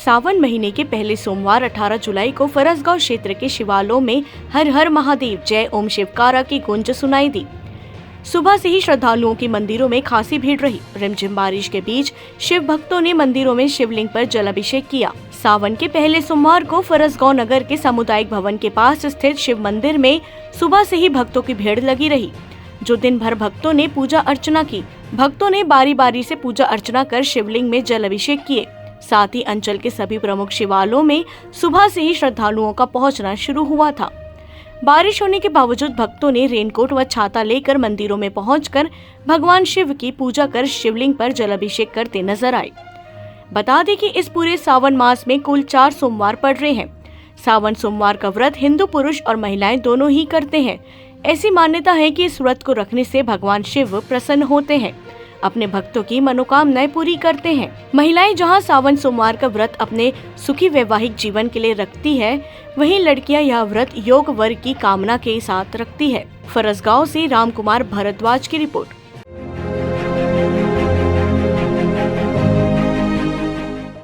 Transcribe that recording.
सावन महीने के पहले सोमवार 18 जुलाई को फरसगांव क्षेत्र के शिवालयों में हर हर महादेव जय ओम शिवकारा की गूंज सुनाई दी। सुबह से ही श्रद्धालुओं की मंदिरों में खासी भीड़ रही। रिमझिम बारिश के बीच शिव भक्तों ने मंदिरों में शिवलिंग पर जलाभिषेक किया। सावन के पहले सोमवार को फरसगांव नगर के सामुदायिक भवन के पास स्थित शिव मंदिर में सुबह से ही भक्तों की भीड़ लगी रही, जो दिन भर भक्तों ने पूजा अर्चना की। भक्तों ने बारी बारी से पूजा अर्चना कर शिवलिंग में जल अभिषेक किए। साथ ही अंचल के सभी प्रमुख शिवालयों में सुबह से ही श्रद्धालुओं का पहुंचना शुरू हुआ था। बारिश होने के बावजूद भक्तों ने रेनकोट व छाता लेकर मंदिरों में पहुंचकर भगवान शिव की पूजा कर शिवलिंग पर जलाभिषेक करते नजर आए। बता दें कि इस पूरे सावन मास में कुल 4 सोमवार पड़ रहे हैं। सावन सोमवार का व्रत हिंदू पुरुष और महिलाएं दोनों ही करते हैं। ऐसी मान्यता है कि इस व्रत को रखने से भगवान शिव प्रसन्न होते हैं, अपने भक्तों की मनोकामनाएं पूरी करते हैं। महिलाएं जहां सावन सोमवार का व्रत अपने सुखी वैवाहिक जीवन के लिए रखती है, वहीं लड़कियां यह व्रत योग वर की कामना के साथ रखती है। फरसगांव से रामकुमार भारद्वाज की रिपोर्ट।